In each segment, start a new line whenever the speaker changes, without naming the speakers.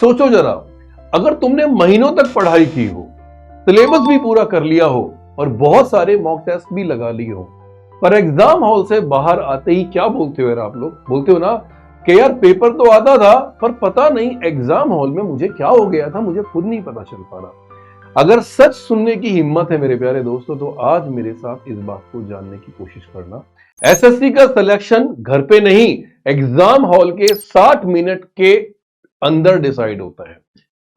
सोचो जरा, अगर तुमने महीनों तक पढ़ाई की हो, सिलेबस भी पूरा कर लिया हो और बहुत सारे मॉक टेस्ट भी लगा लिए हो, पर एग्जाम हॉल से बाहर आते ही क्या बोलते हो यार आप लोग? बोलते हो ना कि यार पेपर तो आता था पर पता नहीं एग्जाम हॉल में मुझे क्या हो गया था, मुझे खुद नहीं पता चल पा रहा। अगर सच सुनने की हिम्मत है मेरे प्यारे दोस्तों, तो आज मेरे साथ इस बात को जानने की कोशिश करना। एसएससी का सिलेक्शन घर पे नहीं, एग्जाम हॉल के 60 मिनट के अंदर डिसाइड होता है।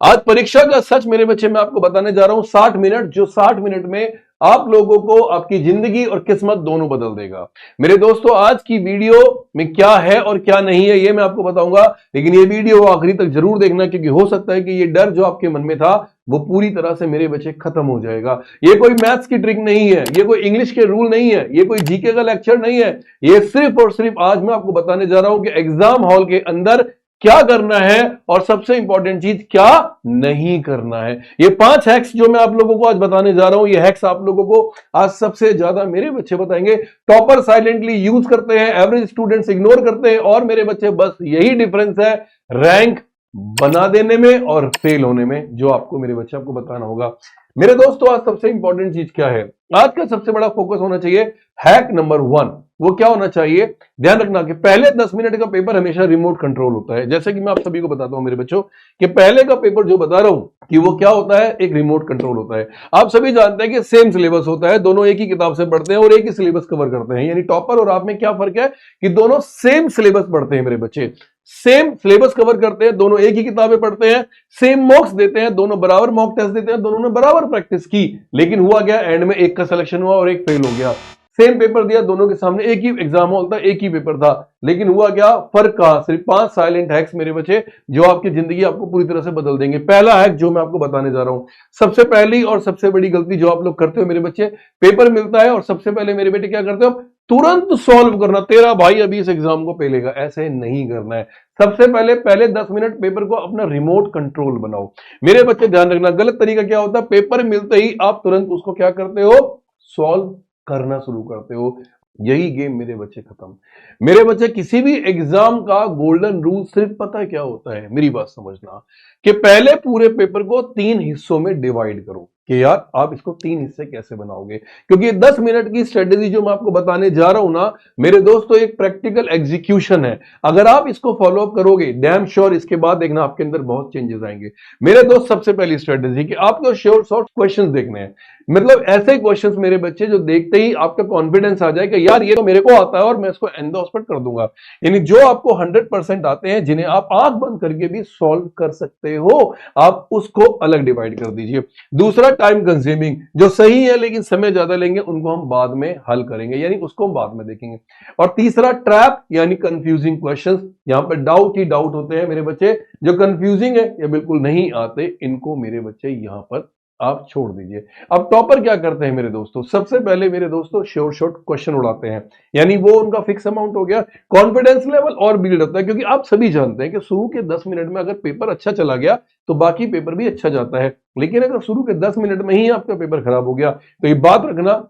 आज परीक्षा का सच मेरे बच्चे मैं आपको बताने जा रहा हूं, 60 मिनट, जो 60 मिनट में आप लोगों को आपकी जिंदगी और किस्मत दोनों बदल देगा। मेरे दोस्तों, आज की वीडियो में क्या है और क्या नहीं है ये मैं आपको बताऊंगा, लेकिन ये वीडियो आखिरी तक जरूर देखना, क्योंकि हो सकता है कि ये डर जो आपके मन में था वो पूरी तरह से मेरे बच्चे खत्म हो जाएगा। ये कोई मैथ्स की ट्रिक नहीं है, ये कोई इंग्लिश के रूल नहीं है, ये कोई जीके का लेक्चर नहीं है। ये सिर्फ और सिर्फ आज मैं आपको बताने जा रहा हूं कि एग्जाम हॉल के अंदर क्या करना है और सबसे इंपॉर्टेंट चीज क्या नहीं करना है। ये 5 हैक्स जो मैं आप लोगों को आज बताने जा रहा हूं, ये हैक्स आप लोगों को आज सबसे ज्यादा मेरे बच्चे बताएंगे। टॉपर साइलेंटली यूज करते हैं, एवरेज स्टूडेंट्स इग्नोर करते हैं, और मेरे बच्चे बस यही डिफरेंस है रैंक बना देने में और फेल होने में, जो आपको मेरे बच्चे आपको बताना होगा। मेरे दोस्तों, आज सबसे इंपॉर्टेंट चीज क्या है? आज का सबसे बड़ा फोकस होना चाहिए हैक नंबर 1। वो क्या होना चाहिए? ध्यान रखना कि पहले 10 मिनट का पेपर हमेशा रिमोट कंट्रोल होता है। जैसे कि मैं आप सभी को बताता हूं मेरे बच्चों कि पहले का पेपर जो बता रहा हूं कि वो क्या होता है, एक रिमोट कंट्रोल होता है। आप सभी जानते हैं कि सेम सिलेबस होता है, दोनों एक ही किताब से पढ़ते हैं और एक ही सिलेबस कवर करते हैं। यानी टॉपर और आप में क्या फर्क है कि दोनों सेम सिलेबस पढ़ते हैं मेरे बच्चे, सेम सिलेबस कवर करते हैं, दोनों एक ही किताबें पढ़ते हैं, सेम मॉक्स देते हैं, दोनों बराबर मॉक टेस्ट देते हैं, दोनों ने बराबर प्रैक्टिस की। लेकिन हुआ क्या, एंड में एक का सिलेक्शन हुआ और एक फेल हो गया। सेम पेपर दिया, दोनों के सामने एक ही एग्जाम हॉल था, एक ही पेपर था, लेकिन हुआ क्या, फर्क कहां? सिर्फ 5 साइलेंट हैक्स मेरे बच्चे, जो आपकी जिंदगी आपको पूरी तरह से बदल देंगे। पहला हैक जो मैं आपको बताने जा रहा हूं, सबसे पहली और सबसे बड़ी गलती जो आप लोग करते हो मेरे बच्चे, पेपर मिलता है और सबसे पहले मेरे बेटे क्या करते हो, तुरंत सॉल्व करना, तेरा भाई अभी इस एग्जाम को पेलेगा। ऐसे नहीं करना है। सबसे पहले 10 मिनट पेपर को अपना रिमोट कंट्रोल बनाओ। मेरे बच्चे ध्यान रखना, गलत तरीका क्या होता है, पेपर मिलते ही आप तुरंत उसको क्या करते हो, सॉल्व करना शुरू करते हो। यही गेम मेरे बच्चे खत्म। मेरे बच्चे, किसी भी एग्जाम का गोल्डन रूल सिर्फ पता है क्या होता है, मेरी बात समझना, कि पहले पूरे पेपर को 3 हिस्सों में डिवाइड करो कि यार आप इसको 3 हिस्से कैसे बनाओगे। क्योंकि 10 मिनट की स्ट्रेटेजी जो मैं आपको बताने जा रहा हूं ना मेरे दोस्तों, एक प्रैक्टिकल एग्जीक्यूशन है। अगर आप इसको फॉलो अप करोगे, डैम श्योर इसके बाद देखना आपके अंदर बहुत चेंजेस आएंगे। मेरे दोस्त, सबसे पहली स्ट्रेटेजी कि आपको श्योर शॉर्ट क्वेश्चंस देखने हैं, मतलब ऐसे क्वेश्चंस मेरे बच्चे जो देखते ही आपका कॉन्फिडेंस आ जाए कि यार ये तो मेरे को आता है और मैं इसको एंडोर्समेंट कर दूंगा। यानी जो आपको 100% आते हैं, जिन्हें आप आंख बंद करके भी सॉल्व कर सकते हो, आप उसको अलग डिवाइड कर दीजिए। दूसरा, टाइम कंज्यूमिंग, जो सही है लेकिन समय ज्यादा लेंगे, उनको हम बाद में हल करेंगे, यानी उसको हम बाद में देखेंगे। और तीसरा, ट्रैप यानी कंफ्यूजिंग क्वेश्चंस, यहां पर डाउट ही डाउट होते हैं मेरे बच्चे, जो कंफ्यूजिंग है या बिल्कुल नहीं आते, इनको मेरे बच्चे यहां पर आप छोड़ दीजिए। अब टॉपर क्या करते हैं मेरे दोस्तों, सबसे पहले मेरे दोस्तों श्योर शॉर्ट क्वेश्चन उड़ाते हैं, यानी वो उनका फिक्स अमाउंट हो गया। कॉन्फिडेंस लेवल और बिल्ड होता है, क्योंकि आप सभी जानते हैं कि शुरू के 10 मिनट में अगर पेपर अच्छा चला गया तो बाकी पेपर भी अच्छा जाता है, लेकिन अगर शुरू के 10 मिनट में ही आपका पेपर खराब हो गया तो ये बात रखना,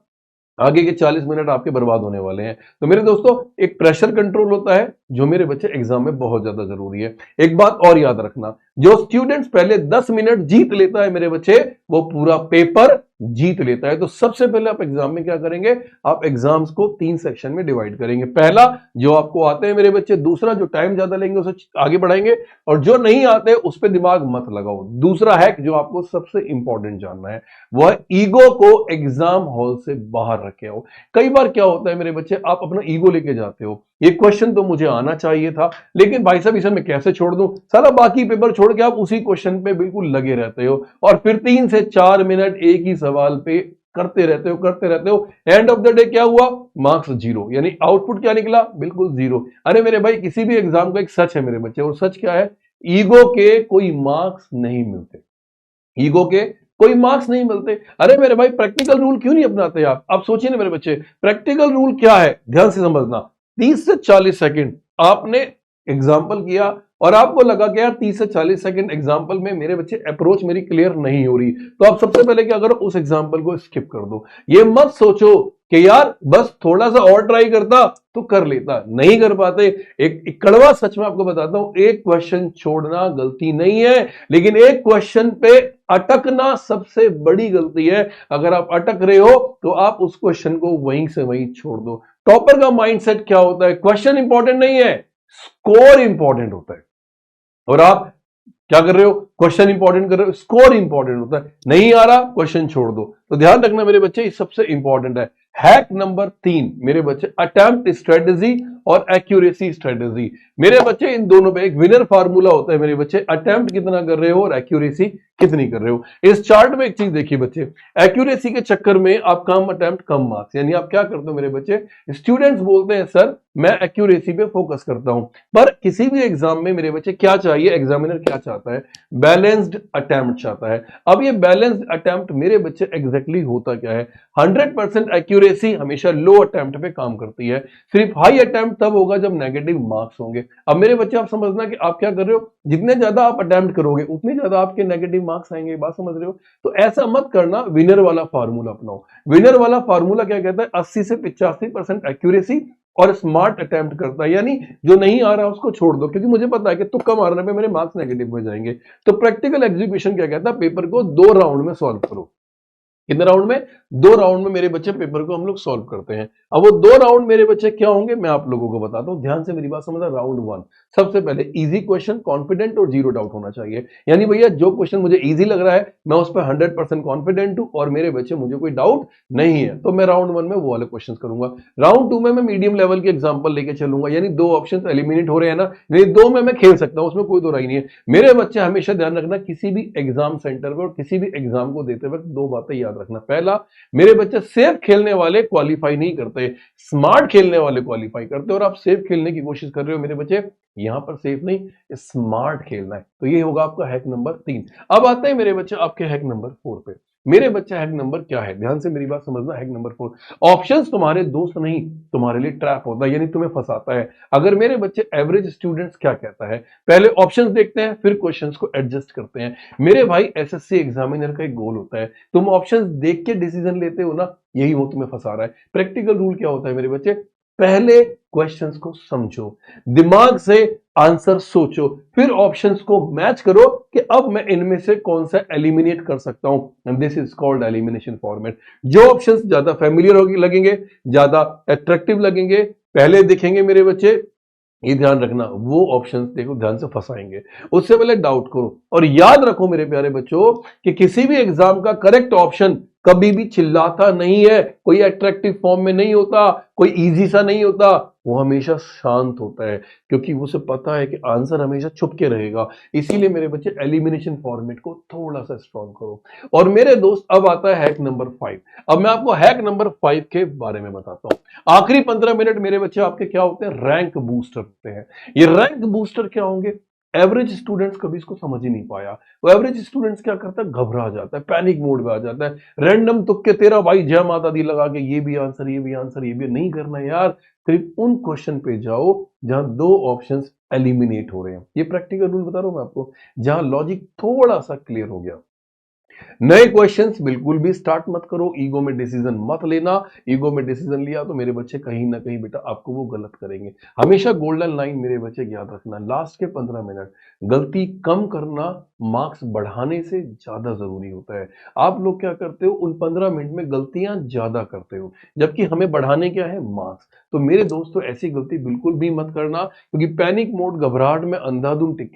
आगे के 40 मिनट आपके बर्बाद होने वाले हैं। तो मेरे दोस्तों, एक प्रेशर कंट्रोल होता है जो मेरे बच्चे एग्जाम में बहुत ज्यादा जरूरी है। एक बात और याद रखना, जो स्टूडेंट्स पहले 10 मिनट जीत लेता है मेरे बच्चे, वो पूरा पेपर जीत लेता है। तो सबसे पहले आप एग्जाम में क्या करेंगे, आप एग्जाम्स को 3 सेक्शन में डिवाइड करेंगे। पहला, जो आपको आते हैं मेरे बच्चे, दूसरा जो टाइम ज्यादा लेंगे उसे आगे बढ़ाएंगे, और जो नहीं आते उस पर दिमाग मत लगाओ। दूसरा हैक जो आपको सबसे इंपॉर्टेंट जानना है, वह है ईगो को एग्जाम हॉल से बाहर रखे हो। कई बार क्या होता है मेरे बच्चे, आप अपना ईगो लेके जाते हो, ये क्वेश्चन तो मुझे आना चाहिए था, लेकिन भाई साहब इसे मैं कैसे छोड़ दूं, सारा बाकी पेपर छोड़ के आप उसी क्वेश्चन पे बिल्कुल लगे रहते हो, और फिर 3 से 4 मिनट एक ही सवाल पे करते रहते हो। एंड ऑफ द डे क्या हुआ, मार्क्स 0, यानी आउटपुट क्या निकला, बिल्कुल 0। अरे मेरे भाई, किसी भी एग्जाम का एक सच है मेरे बच्चे, और सच क्या है, ईगो के कोई मार्क्स नहीं मिलते, ईगो के कोई मार्क्स नहीं मिलते। अरे मेरे भाई, प्रैक्टिकल रूल क्यों नहीं अपनाते आप सोचिए ना मेरे बच्चे, प्रैक्टिकल रूल क्या है, ध्यान से समझना। 30 से 40 सेकंड आपने एग्जाम्पल किया और आपको लगा कि यार 30 से 40 सेकंड एग्जाम्पल में मेरे बच्चे अप्रोच मेरी क्लियर नहीं हो रही, तो आप सबसे पहले क्या करो, उस एग्जाम्पल को स्किप कर दो। ये मत सोचो कि यार बस थोड़ा सा और ट्राई करता तो कर लेता, नहीं कर पाते। एक कड़वा सच मैं आपको बताता हूं, एक क्वेश्चन छोड़ना गलती नहीं है, लेकिन एक क्वेश्चन पे अटकना सबसे बड़ी गलती है। अगर आप अटक रहे हो तो आप उस क्वेश्चन को वहीं से वहीं छोड़ दो। टॉपर का माइंडसेट क्या होता है, क्वेश्चन इंपॉर्टेंट नहीं है, स्कोर इंपॉर्टेंट होता है। और आप क्या कर रहे हो, क्वेश्चन इंपॉर्टेंट कर रहे हो, स्कोर इंपॉर्टेंट होता है। नहीं आ रहा क्वेश्चन छोड़ दो। तो ध्यान रखना मेरे बच्चे, ये सबसे इंपॉर्टेंट है। हैक नंबर 3 मेरे बच्चे, अटेम्प्ट स्ट्रेटेजी और एक्यूरेसी स्ट्रेटेजी। मेरे बच्चे इन दोनों पे एक विनर फार्मूला होता है मेरे बच्चे, अटेम्प्ट कितना कर रहे हो और एक्यूरेसी कितनी कर रहे हो। इस चार्ट में एक चीज देखिए बच्चे, एक्यूरेसी के चक्कर में आप कम अटेम्प्ट कम मार्क्स, यानी आप क्या करते हो मेरे बच्चे, स्टूडेंट्स बोलते हैं सर मैं एक्यूरेसी पे फोकस करता हूं, पर किसी भी एग्जाम में मेरे बच्चे क्या चाहिए, एग्जामिनर क्या चाहता है, बैलेंस्ड अटेम्प्ट चाहता है। अब ये बैलेंस्ड अटेम्प्ट मेरे बच्चे एग्जैक्टली होता क्या है, 100% एक्यूरेसी हमेशा लो अटेम्प्ट पे काम करती है, सिर्फ हाई अटेम्प्ट तब होगा जब नेगेटिव मार्क्स होंगे। अब मेरे बच्चे आप समझना कि आप क्या कर रहे हो, जितने ज्यादा आप अटेम्प्ट करोगे उतने ज्यादा आपके नेगेटिव मार्क्स आएंगे, बात समझ रहे हो। तो ऐसा मत करना, विनर वाला फार्मूला अपनाओ। विनर वाला फार्मूला क्या कहता है, 80 से 85% एक्यूरेसी और स्मार्ट अटेम्प्ट करता है, यानी जो नहीं आ रहा उसको छोड़ दो, क्योंकि मुझे पता है कि तुक्का मारने पे मेरे मार्क्स नेगेटिव हो जाएंगे। तो प्रैक्टिकल एग्जीक्यूशन क्या कहता है, पेपर को 2 राउंड में सॉल्व करो। कितने राउंड में, 2 राउंड में मेरे बच्चे पेपर को हम लोग सॉल्व करते हैं। अब वो 2 राउंड मेरे बच्चे क्या होंगे मैं आप लोगों को बताता हूं, ध्यान से मेरी बात समझना। राउंड 1 सबसे पहले इजी क्वेश्चन, कॉन्फिडेंट और जीरो डाउट होना चाहिए, यानी भैया जो क्वेश्चन मुझे इजी लग रहा है मैं उस पर 100% कॉन्फिडेंट हूं और मेरे बच्चे मुझे कोई डाउट नहीं है, तो मैं राउंड 1 में वो वाले क्वेश्चन करूंगा। राउंड 2 में मैं मीडियम लेवल के एग्जाम्पल लेके चलूंगा, यानी 2 ऑप्शन एलिमिनेट हो रहे हैं ना, यानी 2 में मैं खेल सकता हूं, उसमें कोई दो राय नहीं है। मेरे बच्चे हमेशा ध्यान रखना, किसी भी एग्जाम सेंटर पर और किसी भी एग्जाम को देते वक्त 2 बातें याद रखना। पहला, मेरे बच्चे सेफ खेलने वाले क्वालिफाई नहीं करते, स्मार्ट खेलने वाले क्वालिफाई करते। और आप सेफ खेलने की कोशिश कर रहे हो मेरे बच्चे, यहां पर सेफ नहीं स्मार्ट खेलना है। तो ये होगा आपका हैक नंबर 3। अब आते हैं मेरे बच्चे आपके हैक नंबर 4 पे। मेरे बच्चे हैक नंबर क्या है, ध्यान से मेरी बात समझना। हैक नंबर 4, ऑप्शंस तुम्हारे दोस्त नहीं, तुम्हारे लिए ट्रैप होता है, यानी तुम्हें फंसाता है। अगर मेरे बच्चे एवरेज स्टूडेंट्स क्या कहता है, पहले ऑप्शंस देखते हैं फिर क्वेश्चंस को एडजस्ट करते हैं। मेरे भाई एसएससी एग्जामिनर का एक गोल होता है, तुम ऑप्शंस देख के डिसीजन लेते हो ना, यही वो तुम्हें फंसा रहा है। प्रैक्टिकल रूल क्या होता है मेरे बच्चे, पहले क्वेश्चंस को समझो, दिमाग से आंसर सोचो, फिर ऑप्शंस को मैच करो कि अब मैं इनमें से कौन सा एलिमिनेट कर सकता हूं, and this is called elimination format. जो ऑप्शंस ज्यादा फैमिलियर लगेंगे, ज्यादा अट्रैक्टिव लगेंगे, पहले दिखेंगे मेरे बच्चे, ये ध्यान रखना, वो ऑप्शंस देखो ध्यान से फंसाएंगे। उससे पहले डाउट करो और याद रखो मेरे प्यारे बच्चों कि किसी भी एग्जाम का करेक्ट ऑप्शन कभी भी चिल्लाता नहीं है, कोई अट्रैक्टिव फॉर्म में नहीं होता, कोई इजी सा नहीं होता, वो हमेशा शांत होता है, क्योंकि उसे पता है कि आंसर हमेशा छुप के रहेगा। इसीलिए मेरे बच्चे एलिमिनेशन फॉर्मेट को थोड़ा सा स्ट्रॉन्ग करो। और मेरे दोस्त अब आता है हैक नंबर 5। अब मैं आपको हैक नंबर 5 के बारे में बताता हूं। आखिरी 15 मिनट मेरे बच्चे आपके क्या होते हैं, रैंक बूस्टर होते हैं। ये रैंक बूस्टर क्या होंगे, एवरेज स्टूडेंट्स कभी इसको समझ ही नहीं पाया। वो एवरेज स्टूडेंट्स क्या करता है, घबरा जाता है, पैनिक मोड में आ जाता है, रैंडम तुक्के तेरा भाई जय माता दी लगा के ये भी आंसर ये भी आंसर ये भी नहीं करना यार। सिर्फ उन क्वेश्चन पे जाओ जहां 2 ऑप्शंस एलिमिनेट हो रहे हैं। ये प्रैक्टिकल रूल बता रहा हूं मैं आपको, जहां लॉजिक थोड़ा सा क्लियर हो गया। नए क्वेश्चंस बिल्कुल भी स्टार्ट मत करो, ईगो में डिसीजन मत लेना। ईगो में डिसीजन लिया तो मेरे बच्चे कहीं ना कहीं बेटा आपको वो गलत करेंगे। हमेशा गोल्डन लाइन मेरे बच्चे याद रखना, लास्ट के 15 मिनट गलती कम करना मार्क्स बढ़ाने से ज्यादा जरूरी होता है। आप लोग क्या करते हो, उन 15 मिनट में गलतियां ज्यादा करते हो, जबकि हमें बढ़ाने क्या है, मार्क्स। तो मेरे दोस्तों ऐसी गलती बिल्कुल भी मत करना, क्योंकि पैनिक मोड, घबराहट में अंधाधुंध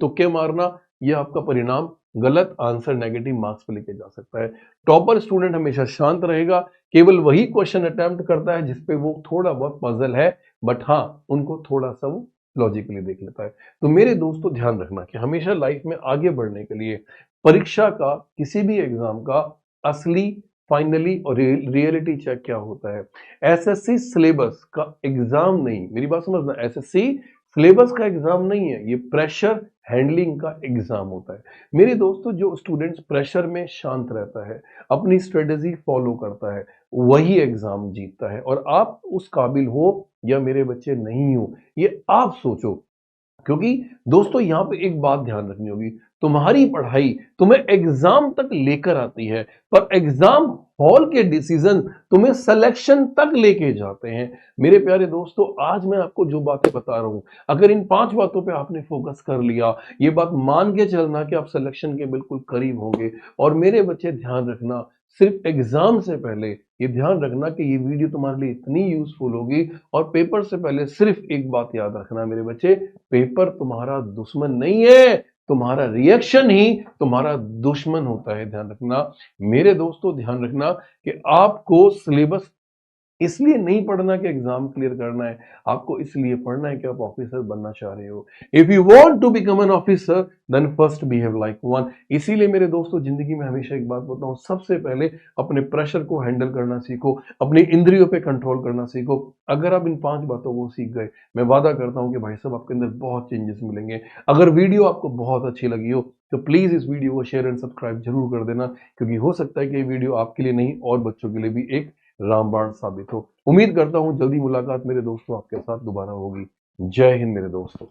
तुक्के मारना, ये आपका परिणाम गलत आंसर नेगेटिव मार्क्स पे लेके जा सकता है। टॉपर स्टूडेंट हमेशा शांत रहेगा, केवल वही क्वेश्चन अटेम्प्ट करता है जिसपे वो थोड़ा बहुत पजल है, बट हाँ उनको थोड़ा सा वो लॉजिकली देख लेता है। तो मेरे दोस्तों ध्यान रखना कि हमेशा लाइफ में आगे बढ़ने के लिए परीक्षा का, किसी भी एग्जाम का असली, फाइनली और रियलिटी चेक क्या होता है, एसएससी सिलेबस का एग्जाम नहीं, मेरी बात समझना, एसएससी सिलेबस का एग्जाम नहीं है, ये प्रेशर हैंडलिंग का एग्जाम होता है। मेरे दोस्तों जो स्टूडेंट्स प्रेशर में शांत रहता है, अपनी स्ट्रेटेजी फॉलो करता है, वही एग्जाम जीतता है। और आप उस काबिल हो या मेरे बच्चे नहीं हो, ये आप सोचो। क्योंकि दोस्तों यहां पे एक बात ध्यान रखनी होगी, तुम्हारी पढ़ाई तुम्हें एग्जाम तक लेकर आती है, पर एग्जाम हॉल के डिसीजन तुम्हें सिलेक्शन तक लेके जाते हैं। मेरे प्यारे दोस्तों, आज मैं आपको जो बातें बता रहा हूं, अगर इन 5 बातों पे आपने फोकस कर लिया, ये बात मान के चलना कि आप सिलेक्शन के बिल्कुल करीब होंगे। और मेरे बच्चे ध्यान रखना, सिर्फ एग्जाम से पहले ये ध्यान रखना कि ये वीडियो तुम्हारे लिए इतनी यूजफुल होगी। और पेपर से पहले सिर्फ एक बात याद रखना मेरे बच्चे, पेपर तुम्हारा दुश्मन नहीं है, तुम्हारा रिएक्शन ही तुम्हारा दुश्मन होता है। ध्यान रखना मेरे दोस्तों, ध्यान रखना कि आपको सिलेबस इसलिए नहीं पढ़ना कि एग्जाम क्लियर करना है, आपको इसलिए पढ़ना है कि आप ऑफिसर बनना चाह रहे हो। If you want to become an officer then first behave like one. इसीलिए मेरे दोस्तों, जिंदगी में हमेशा एक बात बताऊं, सबसे पहले अपने प्रेशर को हैंडल करना सीखो, अपनी इंद्रियों पे कंट्रोल करना सीखो। अगर आप इन 5 बातों को सीख गए, मैं वादा करता हूं कि भाई साहब आपके अंदर बहुत चेंजेस मिलेंगे। अगर वीडियो आपको बहुत अच्छी लगी हो तो प्लीज इस वीडियो को शेयर एंड सब्सक्राइब जरूर कर देना, क्योंकि हो सकता है कि ये वीडियो आपके लिए नहीं और बच्चों के लिए भी एक रामबाण साबित हो। उम्मीद करता हूं जल्दी मुलाकात मेरे दोस्तों आपके साथ दोबारा होगी। जय हिंद मेरे दोस्तों।